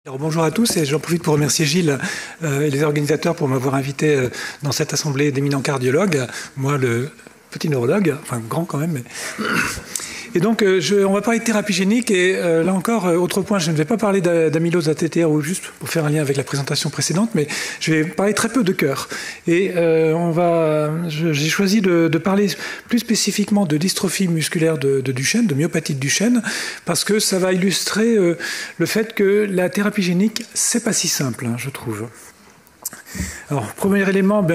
Alors, bonjour à tous et j'en profite pour remercier Gilles et les organisateurs pour m'avoir invité dans cette assemblée d'éminents cardiologues. Moi, le petit neurologue, enfin grand quand même. Mais... Et donc, on va parler de thérapie génique et là encore, autre point, je ne vais pas parler d'amylose ATTR ou juste pour faire un lien avec la présentation précédente, mais je vais parler très peu de cœur. Et j'ai choisi de parler plus spécifiquement de dystrophie musculaire de Duchenne, de myopathie de Duchenne, parce que ça va illustrer le fait que la thérapie génique, c'est pas si simple, hein, je trouve. Alors, premier élément,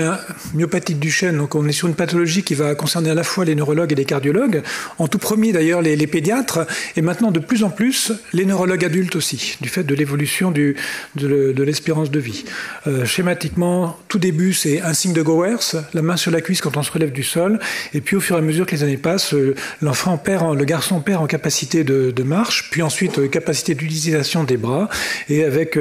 myopathie de Duchenne, donc on est sur une pathologie qui va concerner à la fois les neurologues et les cardiologues, en tout premier d'ailleurs les pédiatres, et maintenant de plus en plus les neurologues adultes aussi, du fait de l'évolution de l'espérance de vie. Schématiquement, tout début c'est un signe de Gowers, la main sur la cuisse quand on se relève du sol, et puis au fur et à mesure que les années passent, le garçon perd en capacité de marche, puis ensuite capacité d'utilisation des bras, et avec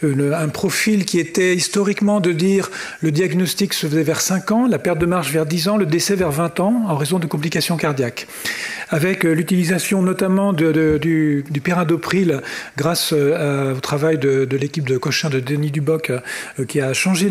un profil qui était historiquement de dire le diagnostic se faisait vers 5 ans, la perte de marche vers 10 ans, le décès vers 20 ans en raison de complications cardiaques. Avec l'utilisation notamment du périndopril grâce au travail de l'équipe de Cochin de Denis Duboc qui a changé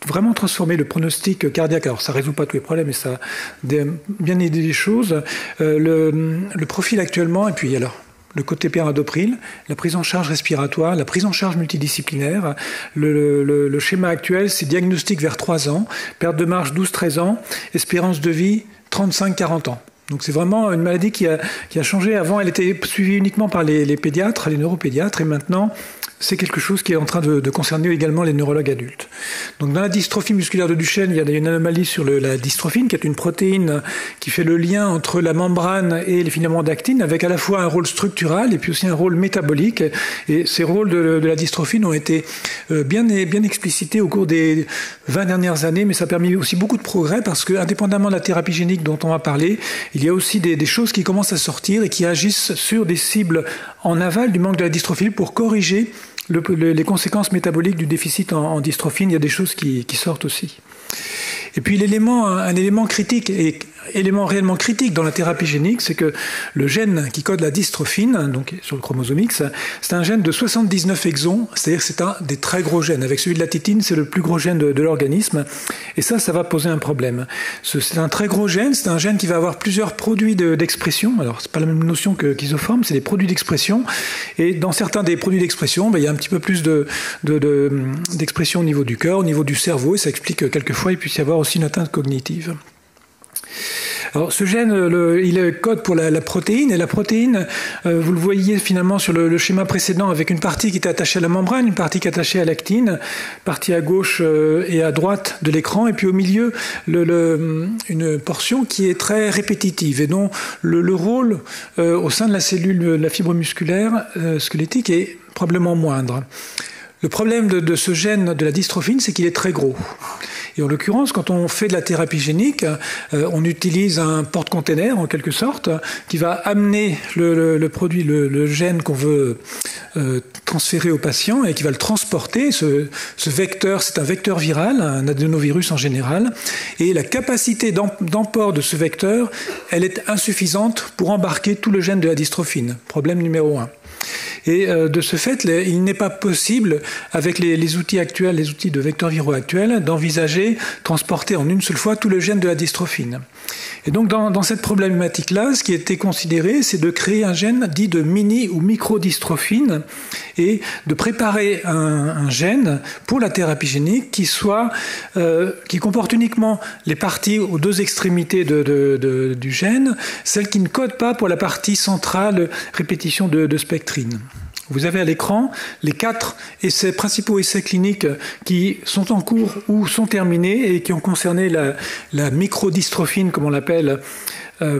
vraiment transformé le pronostic cardiaque. Alors ça ne résout pas tous les problèmes mais ça a bien aidé les choses. Le profil actuellement, et puis alors le côté périndopril, la prise en charge respiratoire, la prise en charge multidisciplinaire. Le schéma actuel, c'est diagnostic vers 3 ans, perte de marche 12-13 ans, espérance de vie 35-40 ans. Donc c'est vraiment une maladie qui a changé. Avant, elle était suivie uniquement par les pédiatres, les neuropédiatres, et maintenant, c'est quelque chose qui est en train de concerner également les neurologues adultes. Donc dans la dystrophie musculaire de Duchenne, il y a une anomalie sur la dystrophine, qui est une protéine qui fait le lien entre la membrane et les filaments d'actine, avec à la fois un rôle structural et puis aussi un rôle métabolique. Et ces rôles de la dystrophine ont été bien explicités au cours des 20 dernières années, mais ça a permis aussi beaucoup de progrès parce que, indépendamment de la thérapie génique dont on va parler, il y a aussi des choses qui commencent à sortir et qui agissent sur des cibles en aval du manque de la dystrophine pour corriger les conséquences métaboliques du déficit en dystrophine. Il y a des choses qui sortent aussi. Et puis un élément critique et élément réellement critique dans la thérapie génique, c'est que le gène qui code la dystrophine, donc sur le chromosome X, c'est un gène de 79 exons, c'est-à-dire que c'est un des très gros gènes. Avec celui de la titine, c'est le plus gros gène de l'organisme, et ça va poser un problème. C'est un très gros gène, c'est un gène qui va avoir plusieurs produits d'expression. Alors, c'est pas la même notion qu'isoforme, c'est des produits d'expression, et dans certains des produits d'expression, il y a un petit peu plus d'expression au niveau du cœur, au niveau du cerveau, et ça explique que quelquefois il puisse y avoir aussi une atteinte cognitive. Alors, ce gène, il code pour la protéine, et la protéine, vous le voyez finalement sur le schéma précédent, avec une partie qui est attachée à la membrane, une partie qui est attachée à l'actine, partie à gauche et à droite de l'écran, et puis au milieu, une portion qui est très répétitive, et dont le rôle au sein de la cellule, de la fibre musculaire squelettique est probablement moindre. Le problème de ce gène de la dystrophine, c'est qu'il est très gros. Et en l'occurrence, quand on fait de la thérapie génique, on utilise un porte-container, en quelque sorte, qui va amener le produit, le gène qu'on veut transférer au patient et qui va le transporter. Ce vecteur, c'est un vecteur viral, un adénovirus en général, et la capacité d'emport de ce vecteur, elle est insuffisante pour embarquer tout le gène de la dystrophine. Problème numéro 1. Et de ce fait, il n'est pas possible, avec les outils actuels, les outils de vecteurs viraux actuels, d'envisager transporter en une seule fois tout le gène de la dystrophine. Et donc, dans cette problématique-là, ce qui était considéré, c'est de créer un gène dit de mini- ou microdystrophine et de préparer un gène pour la thérapie génique qui comporte uniquement les parties aux deux extrémités du gène, celles qui ne codent pas pour la partie centrale répétition de spectrine. Vous avez à l'écran les 4 principaux essais cliniques qui sont en cours ou sont terminés et qui ont concerné la microdystrophine, comme on l'appelle,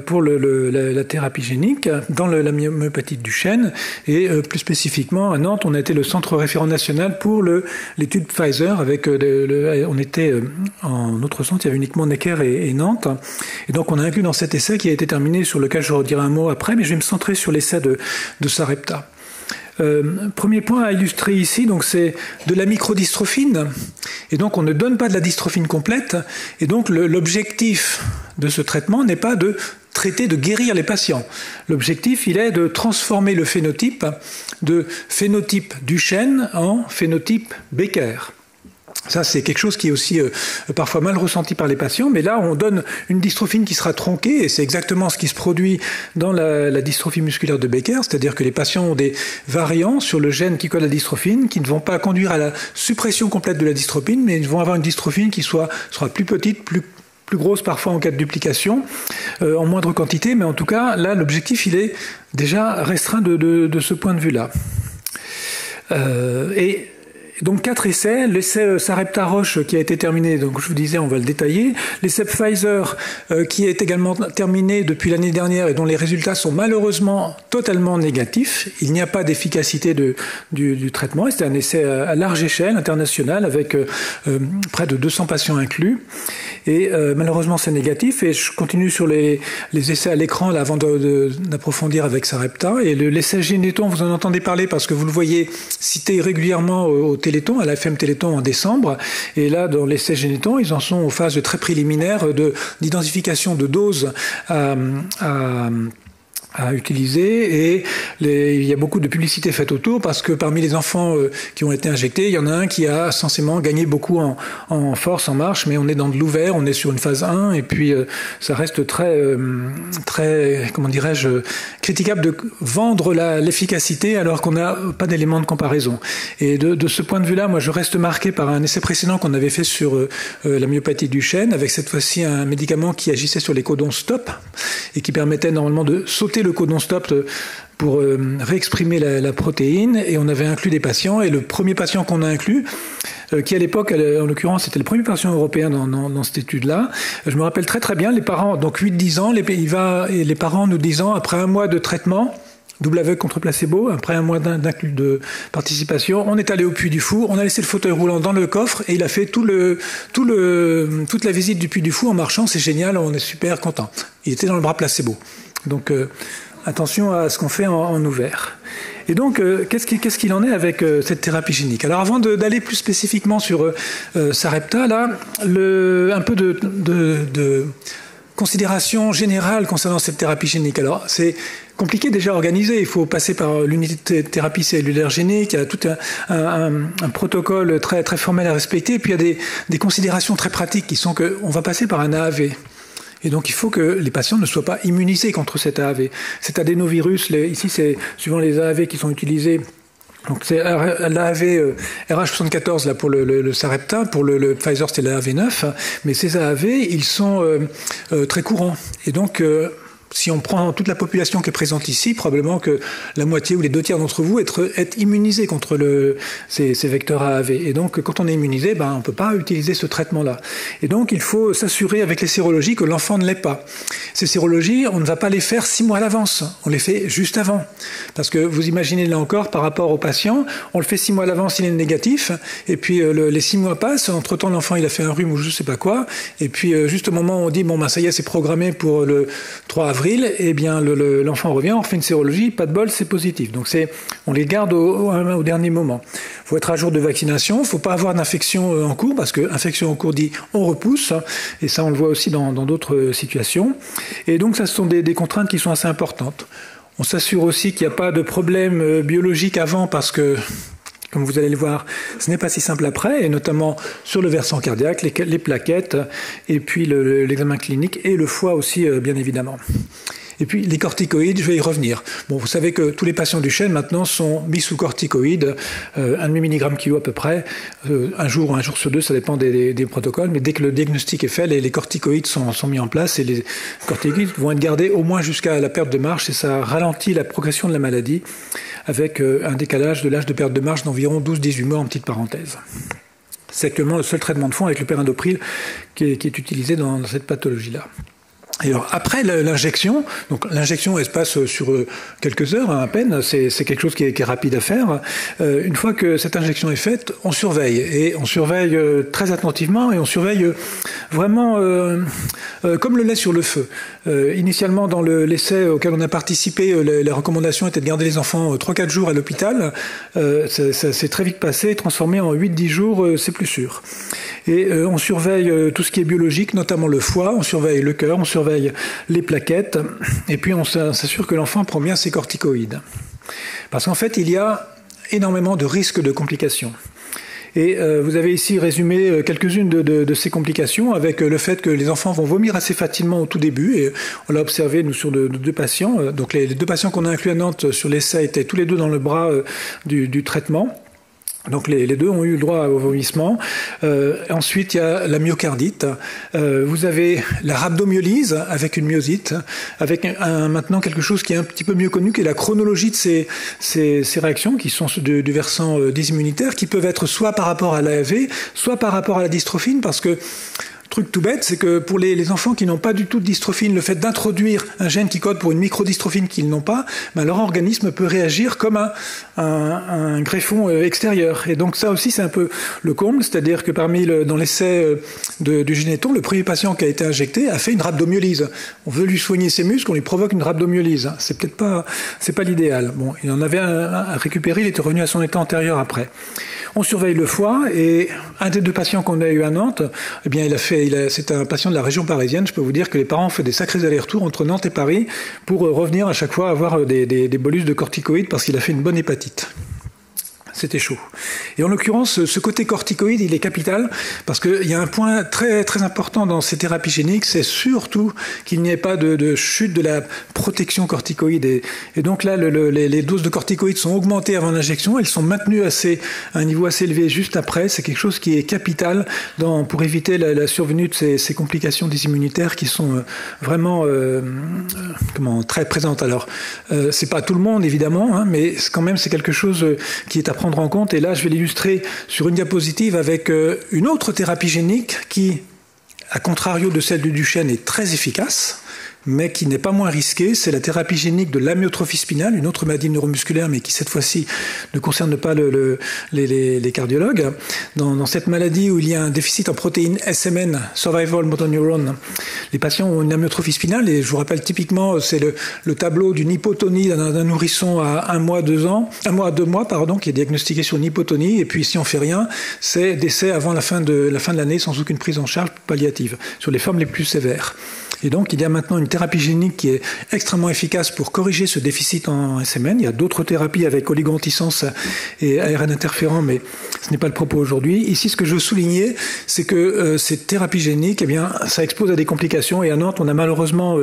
pour la thérapie génique dans la myopathie de Duchenne. Et plus spécifiquement, à Nantes, on a été le centre référent national pour l'étude Pfizer. On était en autre centre, il y avait uniquement Necker et Nantes. Et donc, on a inclus dans cet essai qui a été terminé, sur lequel je redirai un mot après, mais je vais me centrer sur l'essai de Sarepta. Premier point à illustrer ici, donc c'est de la microdystrophine, et donc on ne donne pas de la dystrophine complète, et donc l'objectif de ce traitement n'est pas de traiter, de guérir les patients. L'objectif, il est de transformer le phénotype de phénotype Duchenne en phénotype Becker. Ça, c'est quelque chose qui est aussi parfois mal ressenti par les patients, mais là, on donne une dystrophine qui sera tronquée, et c'est exactement ce qui se produit dans la dystrophie musculaire de Becker, c'est-à-dire que les patients ont des variants sur le gène qui code la dystrophine, qui ne vont pas conduire à la suppression complète de la dystrophine, mais ils vont avoir une dystrophine qui sera plus petite, plus grosse parfois en cas de duplication, en moindre quantité, mais en tout cas, là, l'objectif, il est déjà restreint de ce point de vue-là. Et donc 4 essais, l'essai Sarepta-Roche qui a été terminé, donc je vous disais, on va le détailler, l'essai Pfizer qui est également terminé depuis l'année dernière et dont les résultats sont malheureusement totalement négatifs. Il n'y a pas d'efficacité du traitement, et c'est un essai à large échelle, international, avec près de 200 patients inclus. Et malheureusement c'est négatif, et je continue sur les essais à l'écran là, avant d'approfondir avec Sarepta. Et l'essai Généton, vous en entendez parler parce que vous le voyez cité régulièrement au Téléthon, à la FM Téléthon en décembre. Et là, dans l'essai Généton, ils en sont aux phases très préliminaires d'identification de doses à utiliser, et il y a beaucoup de publicité faite autour parce que parmi les enfants qui ont été injectés, il y en a un qui a censément gagné beaucoup en force, en marche, mais on est dans de l'ouvert, on est sur une phase 1, et puis ça reste très, comment dirais-je, critiquable de vendre l'efficacité alors qu'on n'a pas d'éléments de comparaison. Et de ce point de vue-là, moi je reste marqué par un essai précédent qu'on avait fait sur la myopathie du chêne, avec cette fois-ci un médicament qui agissait sur les codons stop et qui permettait normalement de sauter le codon stop pour réexprimer la protéine, et on avait inclus des patients, et le premier patient qu'on a inclus, qui à l'époque, en l'occurrence, c'était le premier patient européen dans cette étude-là, je me rappelle très très bien, les parents, donc 8-10 ans, les parents nous disant, après un mois de traitement, double aveugle contre placebo, après un mois de participation, on est allé au Puy du Fou, on a laissé le fauteuil roulant dans le coffre, et il a fait toute la visite du Puy du Fou en marchant, c'est génial, on est super content. Il était dans le bras placebo. Donc attention à ce qu'on fait en ouvert. Et donc, qu'est-ce qu'il en est avec cette thérapie génique? Alors, avant d'aller plus spécifiquement sur Sarepta, là, un peu de considération générale concernant cette thérapie génique. Alors, c'est compliqué déjà à organiser. Il faut passer par l'unité de thérapie cellulaire génique. Il y a tout un protocole très, très formel à respecter. Et puis, il y a des considérations très pratiques qui sont qu'on va passer par un AAV. Et donc, il faut que les patients ne soient pas immunisés contre cet AAV. Cet adénovirus, ici, c'est suivant les AAV qui sont utilisés. Donc, c'est l'AAV RH74 là, pour le Sarepta, pour le Pfizer, c'était l'AAV9. Mais ces AAV, ils sont très courants. Et donc, si on prend toute la population qui est présente ici, probablement que la moitié ou les 2 tiers d'entre vous être immunisés contre ces vecteurs AAV. Et donc, quand on est immunisé, on ne peut pas utiliser ce traitement-là. Et donc, il faut s'assurer avec les sérologies que l'enfant ne l'est pas. Ces sérologies, on ne va pas les faire 6 mois à l'avance. On les fait juste avant. Parce que vous imaginez là encore, par rapport au patient, on le fait 6 mois à l'avance, il est négatif. Et puis, les 6 mois passent. Entre-temps, l'enfant, il a fait un rhume ou je ne sais pas quoi. Et puis, juste au moment où on dit, ça y est, c'est programmé pour le 3 avril, eh bien l'enfant revient, on refait une sérologie, pas de bol, c'est positif. Donc on les garde au dernier moment. Il faut être à jour de vaccination, il ne faut pas avoir d'infection en cours, parce que infection en cours dit on repousse, et ça on le voit aussi dans d'autres situations. Et donc ça, ce sont des contraintes qui sont assez importantes. On s'assure aussi qu'il n'y a pas de problème biologique avant, parce que comme vous allez le voir, ce n'est pas si simple après, et notamment sur le versant cardiaque, les plaquettes, et puis l'examen clinique, et le foie aussi, bien évidemment. Et puis les corticoïdes, je vais y revenir. Bon, vous savez que tous les patients du chêne maintenant sont mis sous corticoïdes, 1,5 mg/kg à peu près, un jour sur 2, ça dépend des protocoles, mais dès que le diagnostic est fait, les corticoïdes sont mis en place, et les corticoïdes vont être gardés au moins jusqu'à la perte de marche, et ça ralentit la progression de la maladie, avec un décalage de l'âge de perte de marche d'environ 12-18 mois en petite parenthèse. C'est actuellement le seul traitement de fond avec le perindopril qui est utilisé dans cette pathologie-là. Et alors, après l'injection, donc l'injection elle se passe sur quelques heures à peine, c'est quelque chose qui est rapide à faire. Une fois que cette injection est faite, on surveille, et on surveille très attentivement, et on surveille vraiment comme le lait sur le feu. Initialement, dans l'essai auquel on a participé, les recommandations étaient de garder les enfants 3-4 jours à l'hôpital. Ça s'est très vite passé, transformé en 8-10 jours, c'est plus sûr. Et on surveille tout ce qui est biologique, notamment le foie, on surveille le cœur, on surveille surveille les plaquettes et puis on s'assure que l'enfant prend bien ses corticoïdes. Parce qu'en fait, il y a énormément de risques de complications. Et vous avez ici résumé quelques-unes de ces complications avec le fait que les enfants vont vomir assez facilement au tout début. Et on l'a observé, nous, sur deux patients. Donc les deux patients qu'on a inclus à Nantes sur l'essai étaient tous les deux dans le bras du traitement. Donc les deux ont eu le droit au vomissement. Ensuite, il y a la myocardite. Vous avez la rhabdomyolyse avec une myosite, avec maintenant quelque chose qui est un petit peu mieux connu, qui est la chronologie de ces réactions, qui sont du versant désimmunitaire, qui peuvent être soit par rapport à l'AAV, soit par rapport à la dystrophine, parce que truc tout bête, c'est que pour les enfants qui n'ont pas du tout de dystrophine, le fait d'introduire un gène qui code pour une microdystrophine qu'ils n'ont pas, ben leur organisme peut réagir comme un greffon extérieur. Et donc ça aussi, c'est un peu le comble, c'est-à-dire que dans l'essai du Généton, le premier patient qui a été injecté a fait une rhabdomyolyse. On veut lui soigner ses muscles, on lui provoque une rhabdomyolyse. C'est peut-être pas, c'est pas l'idéal. Bon, il en avait un récupéré, il était revenu à son état antérieur après. On surveille le foie et un des deux patients qu'on a eu à Nantes, eh bien, c'est un patient de la région parisienne. Je peux vous dire que les parents ont fait des sacrés allers-retours entre Nantes et Paris pour revenir à chaque fois avoir des bolus de corticoïdes parce qu'il a fait une bonne hépatite. C'était chaud. Et en l'occurrence, ce côté corticoïde, il est capital parce qu'il y a un point très, très important dans ces thérapies géniques, c'est surtout qu'il n'y ait pas de chute de la protection corticoïde. Et donc là, les doses de corticoïdes sont augmentées avant l'injection, elles sont maintenues à un niveau assez élevé juste après. C'est quelque chose qui est capital pour éviter la survenue de ces complications des immunitaires qui sont vraiment très présentes. Alors, c'est pas tout le monde, évidemment, hein, mais quand même, c'est quelque chose qui est à prendre en compte. Et là, je vais l'illustrer sur une diapositive avec une autre thérapie génique qui, à contrario de celle du Duchenne, est très efficace, mais qui n'est pas moins risquée. C'est la thérapie génique de l'amyotrophie spinale, une autre maladie neuromusculaire, mais qui cette fois-ci ne concerne pas les cardiologues. Dans cette maladie où il y a un déficit en protéine SMN, Survival Motor Neuron, les patients ont une amyotrophie spinale, et je vous rappelle typiquement, c'est le tableau d'une hypotonie d'un nourrisson à 1 mois, 2 mois, qui est diagnostiqué sur une hypotonie, et puis si on fait rien, c'est décès avant la fin de l'année sans aucune prise en charge palliative, sur les formes les plus sévères. Et donc, il y a maintenant une thérapie génique qui est extrêmement efficace pour corriger ce déficit en SMN. Il y a d'autres thérapies avec oligo-antisense et ARN interférent, mais ce n'est pas le propos aujourd'hui. Ici, ce que je veux souligner, c'est que ces thérapies géniques, eh bien, ça expose à des complications. Et à Nantes, on a malheureusement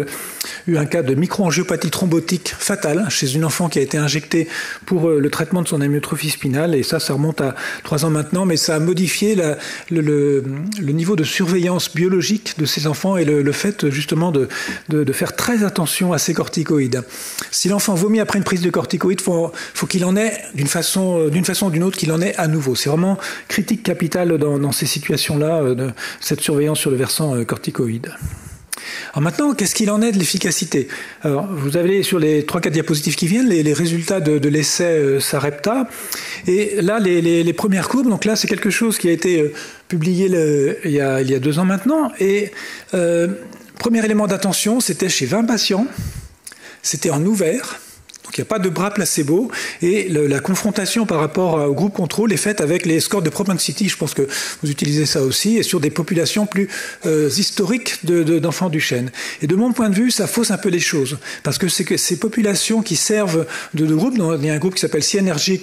eu un cas de microangiopathie thrombotique fatale chez une enfant qui a été injectée pour le traitement de son amyotrophie spinale. Et ça remonte à 3 ans maintenant, mais ça a modifié le niveau de surveillance biologique de ces enfants et le fait, justement, de faire très attention à ces corticoïdes. Si l'enfant vomit après une prise de corticoïdes, faut qu'il en ait d'une façon ou d'une autre, qu'il en ait à nouveau. C'est vraiment critique capitale dans ces situations-là, de cette surveillance sur le versant corticoïde. Alors maintenant, qu'est-ce qu'il en est de l'efficacité? Alors, vous avez sur les 3-4 diapositives qui viennent les résultats de l'essai Sarepta. Et là, les premières courbes, donc là, c'est quelque chose qui a été publié il y a 2 ans maintenant. Et premier élément d'attention, c'était chez 20 patients, c'était en ouvert, donc il n'y a pas de bras placebo, et la confrontation par rapport au groupe contrôle est faite avec les scores de propensity, je pense que vous utilisez ça aussi, et sur des populations plus historiques d'enfants Duchenne. Et de mon point de vue, ça fausse un peu les choses, parce que c'est que ces populations qui servent de groupe, il y a un groupe qui s'appelle CNRG,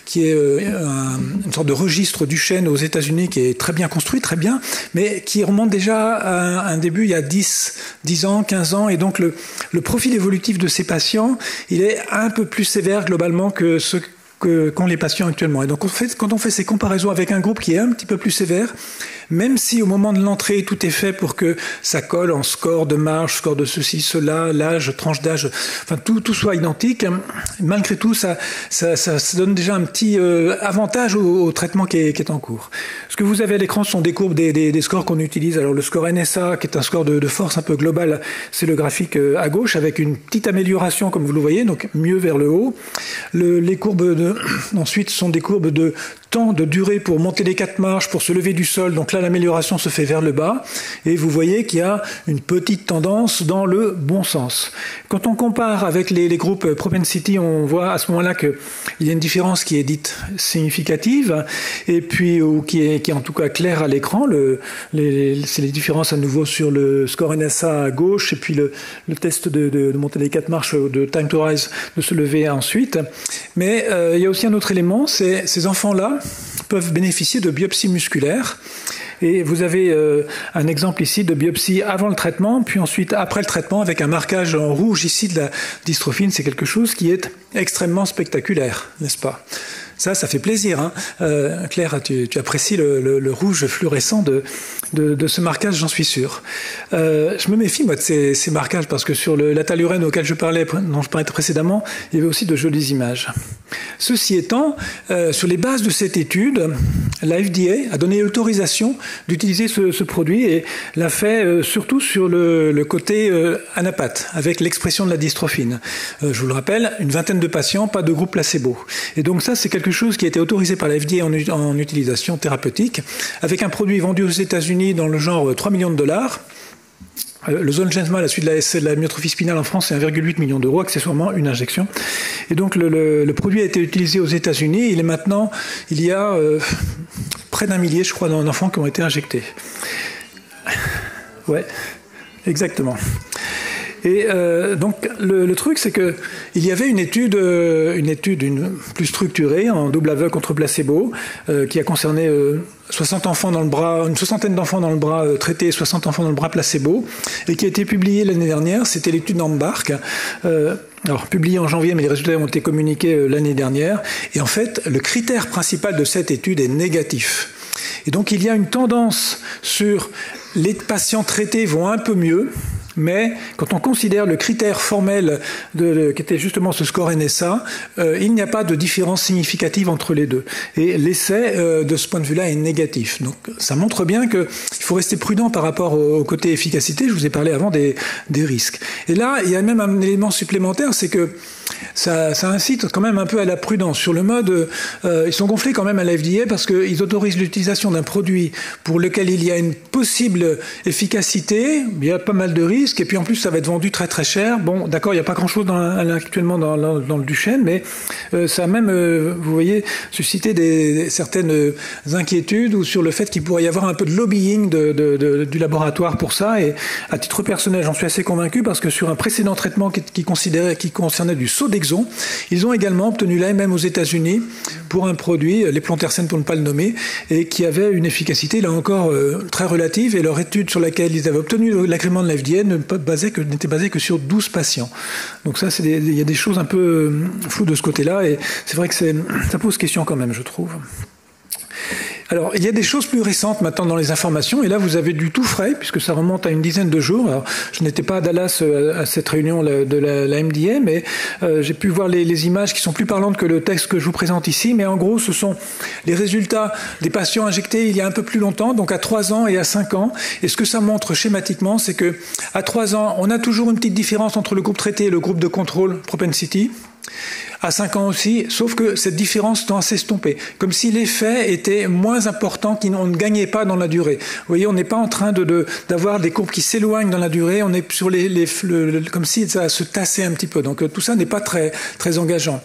qui est une sorte de registre Duchenne aux États-Unis, qui est très bien construit, très bien, mais qui remonte déjà à un début il y a 10 ans, 15 ans, et donc le profil évolutif de ces patients, il est un peu plus sévère globalement que ceux qu'ont les patients actuellement. Et donc quand on fait ces comparaisons avec un groupe qui est un petit peu plus sévère, même si au moment de l'entrée tout est fait pour que ça colle en score de marge, score de ceci, cela, l'âge, tranche d'âge, enfin tout soit identique, malgré tout ça donne déjà un petit avantage au traitement qui est en cours. Ce que vous avez à l'écran sont des courbes des scores qu'on utilise. Alors le score NSA, qui est un score de force un peu global, c'est le graphique à gauche avec une petite amélioration comme vous le voyez, donc mieux vers le haut. Les courbes ensuite sont des courbes de temps de durée pour monter les 4 marches, pour se lever du sol. Donc là, l'amélioration se fait vers le bas. Et vous voyez qu'il y a une petite tendance dans le bon sens. Quand on compare avec les groupes Propensity, on voit à ce moment-là qu'il y a une différence qui est dite significative, et puis ou qui est en tout cas claire à l'écran. C'est les différences à nouveau sur le score NSA à gauche, et puis le test de monter les 4 marches, de time to rise, de se lever ensuite. Mais il y a aussi un autre élément, c'est ces enfants-là peuvent bénéficier de biopsies musculaires. Et vous avez un exemple ici de biopsie avant le traitement, puis ensuite après le traitement, avec un marquage en rouge ici de la dystrophine. C'est quelque chose qui est extrêmement spectaculaire, n'est-ce pas ? Ça fait plaisir. Hein. Claire, tu apprécies le rouge fluorescent de ce marquage, j'en suis sûr. Je me méfie, moi, de ces marquages, parce que sur la tallurène dont je parlais précédemment, il y avait aussi de jolies images. Ceci étant, sur les bases de cette étude, la FDA a donné l'autorisation d'utiliser ce produit et l'a fait surtout sur le côté anapathe, avec l'expression de la dystrophine. Je vous le rappelle, une vingtaine de patients, pas de groupe placebo. Et donc ça, c'est quelque chose qui a été autorisé par la FDA en utilisation thérapeutique, avec un produit vendu aux États-Unis dans le genre 3 millions de dollars. Le Zolgensma, à la suite de la myotrophie spinale en France, c'est 1,8 million d'euros, accessoirement une injection. Et donc le produit a été utilisé aux États-Unis. Il y a près d'1 millier, je crois, d'enfants qui ont été injectés. Ouais, exactement. Et donc le truc, c'est que il y avait une étude plus structurée en double aveugle contre placebo qui a concerné 60 enfants dans le bras, une soixantaine d'enfants dans le bras traités, 60 enfants dans le bras placebo, et qui a été publiée l'année dernière. C'était l'étude d'Embark. Alors, publiée en janvier, mais les résultats ont été communiqués l'année dernière. Et en fait, le critère principal de cette étude est négatif. Et donc, il y a une tendance sur les patients traités vont un peu mieux, mais quand on considère le critère formel qui était justement ce score NSA, il n'y a pas de différence significative entre les deux. Et l'essai, de ce point de vue-là, est négatif. Donc ça montre bien qu'il faut rester prudent par rapport au côté efficacité. Je vous ai parlé avant des risques. Et là, il y a même un élément supplémentaire, c'est que ça incite quand même un peu à la prudence. Sur le mode, ils sont gonflés quand même à la FDA parce qu'ils autorisent l'utilisation d'un produit pour lequel il y a une possible efficacité, il y a pas mal de risques, et puis en plus ça va être vendu très très cher. Bon, d'accord, il n'y a pas grand-chose actuellement dans le Duchenne, mais ça a même, vous voyez, suscité certaines inquiétudes ou sur le fait qu'il pourrait y avoir un peu de lobbying du laboratoire pour ça. Et à titre personnel, j'en suis assez convaincu parce que sur un précédent traitement qui concernait du Sodexo, ils ont également obtenu l'AMM aux États-Unis pour un produit, l'Eplontersen pour ne pas le nommer, et qui avait une efficacité là encore très relative, et leur étude sur laquelle ils avaient obtenu l'agrément de la FDA n'était basée que sur 12 patients. Donc ça, il y a des choses un peu floues de ce côté-là, et c'est vrai que ça pose question quand même, je trouve. Alors, il y a des choses plus récentes maintenant dans les informations, et là vous avez du tout frais, puisque ça remonte à une dizaine de jours. Alors, je n'étais pas à Dallas à cette réunion de la MDA, mais j'ai pu voir les images qui sont plus parlantes que le texte que je vous présente ici, mais en gros, ce sont les résultats des patients injectés il y a un peu plus longtemps, donc à 3 ans et à 5 ans. Et ce que ça montre schématiquement, c'est que à 3 ans, on a toujours une petite différence entre le groupe traité et le groupe de contrôle Propensity. À 5 ans aussi, sauf que cette différence tend à s'estomper, comme si l'effet était moins important, qu'on ne gagnait pas dans la durée. Vous voyez, on n'est pas en train d'avoir des courbes qui s'éloignent dans la durée, on est sur comme si ça se tassait un petit peu. Donc tout ça n'est pas très, très engageant.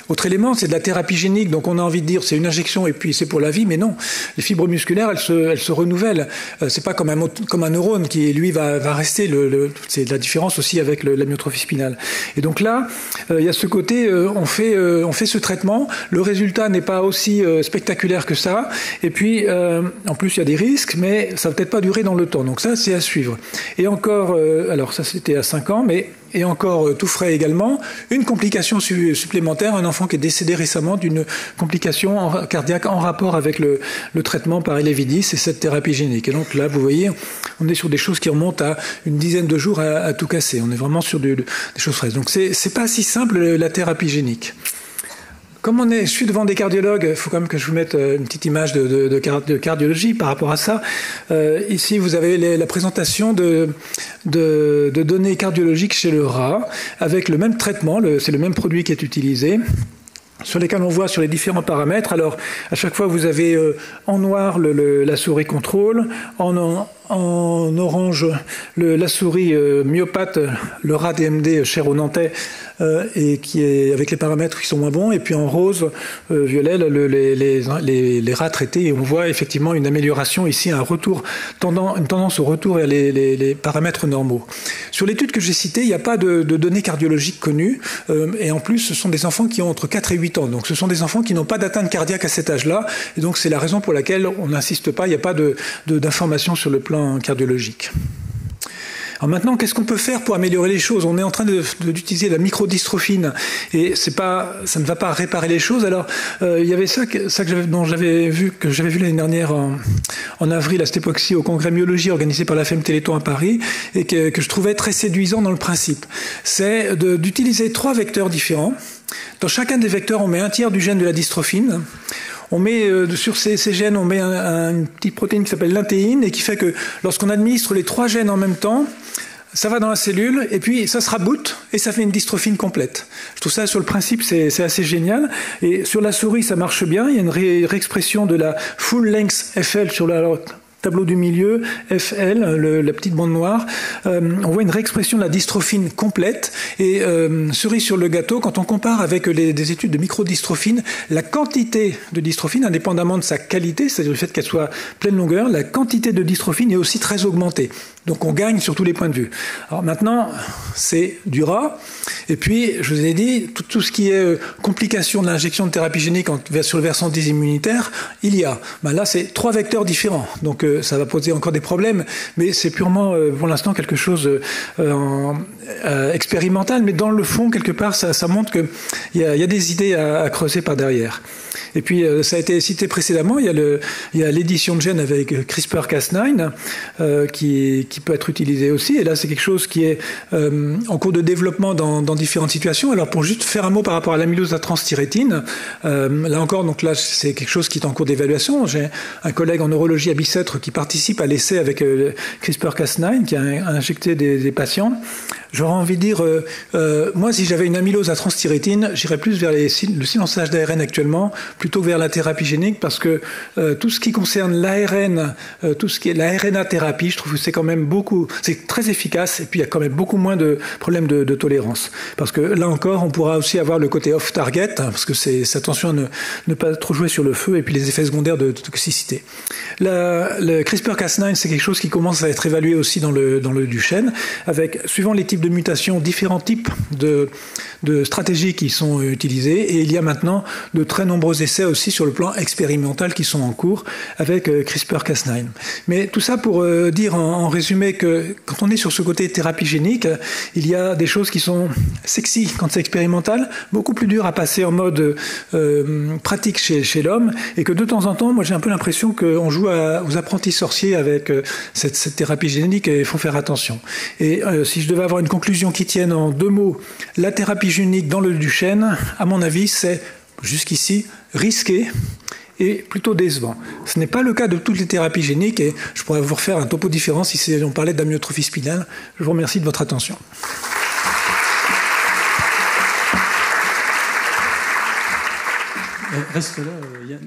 Autre élément, c'est de la thérapie génique, donc on a envie de dire c'est une injection et puis c'est pour la vie, mais non. Les fibres musculaires, elles se renouvellent. C'est pas comme un neurone qui, lui, va rester. C'est la différence aussi avec la myotrophie spinale. Et donc là, il y a ce côté, on fait ce traitement, le résultat n'est pas aussi spectaculaire que ça, et puis en plus il y a des risques, mais ça va peut-être pas durer dans le temps, donc ça c'est à suivre. Et encore, alors ça c'était à 5 ans, mais et encore tout frais également, une complication supplémentaire, un enfant qui est décédé récemment d'une complication cardiaque en rapport avec le traitement par Elevidys et cette thérapie génique. Et donc là, vous voyez, on est sur des choses qui remontent à une dizaine de jours à tout casser. On est vraiment sur des choses fraises. Donc c'est pas si simple la thérapie génique. Comme je suis devant des cardiologues, il faut quand même que je vous mette une petite image de cardiologie par rapport à ça. Ici, vous avez la présentation de données cardiologiques chez le rat, avec le même traitement, c'est le même produit qui est utilisé. sur lesquels on voit sur les différents paramètres. Alors, à chaque fois, vous avez en noir la souris contrôle, en orange la souris myopathe, le rat DMD cher aux Nantais, et qui est avec les paramètres qui sont moins bons, et puis en rose, violet, les rats traités, et on voit effectivement une amélioration ici, une tendance au retour vers les paramètres normaux. Sur l'étude que j'ai citée, il n'y a pas de données cardiologiques connues, et en plus, ce sont des enfants qui ont entre 4 et 8 ans, donc ce sont des enfants qui n'ont pas d'atteinte cardiaque à cet âge-là, et donc c'est la raison pour laquelle on n'insiste pas, il n'y a pas d'informations sur le plan cardiologique. Alors maintenant, qu'est-ce qu'on peut faire pour améliorer les choses? On est en train d'utiliser la microdystrophine et ça ne va pas réparer les choses. Alors, il y avait ça que j'avais vu l'année dernière en avril à cette époque-ci au congrès myologie organisé par la FEM Téléthon à Paris et que je trouvais très séduisant dans le principe. C'est d'utiliser 3 vecteurs différents. Dans chacun des vecteurs, on met un tiers du gène de la dystrophine. On met sur ces gènes, on met une petite protéine qui s'appelle l'intéine et qui fait que lorsqu'on administre les 3 gènes en même temps, ça va dans la cellule et puis ça se raboute et ça fait une dystrophine complète. Je trouve ça sur le principe c'est assez génial. Et sur la souris ça marche bien. Il y a une réexpression de la full length FL sur la tableau du milieu, FL, la petite bande noire, on voit une réexpression de la dystrophine complète et cerise sur le gâteau, quand on compare avec des études de microdystrophine, la quantité de dystrophine, indépendamment de sa qualité, c'est-à-dire le fait qu'elle soit pleine longueur, la quantité de dystrophine est aussi très augmentée. Donc on gagne sur tous les points de vue. Alors maintenant, c'est du rat. Et puis, je vous ai dit, tout ce qui est complications de l'injection de thérapie génique sur le versant des immunitaires, il y a. Ben là, c'est 3 vecteurs différents. Donc ça va poser encore des problèmes, mais c'est purement, pour l'instant, quelque chose expérimental. Mais dans le fond, quelque part, ça montre qu'il y a des idées à creuser par derrière. Et puis, ça a été cité précédemment, il y a l'édition de gènes avec CRISPR-Cas9 qui peut être utilisée aussi. Et là, c'est quelque chose qui est en cours de développement dans différentes situations. Alors, pour juste faire un mot par rapport à l'amylose à transthyrétine, là encore, donc là, c'est quelque chose qui est en cours d'évaluation. J'ai un collègue en neurologie à Bicêtre qui participe à l'essai avec CRISPR-Cas9 qui a injecté des patients. J'aurais envie de dire, moi, si j'avais une amylose à transthyrétine, j'irais plus vers le silençage d'ARN actuellement, plutôt que vers la thérapie génique, parce que tout ce qui concerne l'ARN, tout ce qui est la RNA-thérapie, je trouve que c'est quand même c'est très efficace, et puis il y a quand même beaucoup moins de problèmes de tolérance. Parce que là encore, on pourra aussi avoir le côté off-target, parce que c'est attention à ne pas trop jouer sur le feu, et puis les effets secondaires de toxicité. Le CRISPR-Cas9, c'est quelque chose qui commence à être évalué aussi dans le Duchenne, avec, suivant les types de mutations, différents types de stratégies qui sont utilisées, et il y a maintenant de très nombreux essais aussi sur le plan expérimental qui sont en cours avec CRISPR-Cas9. Mais tout ça pour dire en résumé que quand on est sur ce côté thérapie génique, il y a des choses qui sont sexy quand c'est expérimental, beaucoup plus dur à passer en mode pratique chez l'homme, et que de temps en temps, moi j'ai un peu l'impression qu'on joue aux apprentis sorciers avec cette thérapie génique, et il faut faire attention. Et si je devais avoir une conclusion qui tienne en 2 mots, la thérapie génique dans le Duchenne, à mon avis, c'est jusqu'ici risqué et plutôt décevant. Ce n'est pas le cas de toutes les thérapies géniques, et je pourrais vous refaire un topo différent si on parlait d'amyotrophie spinale. Je vous remercie de votre attention. Reste là, Yann.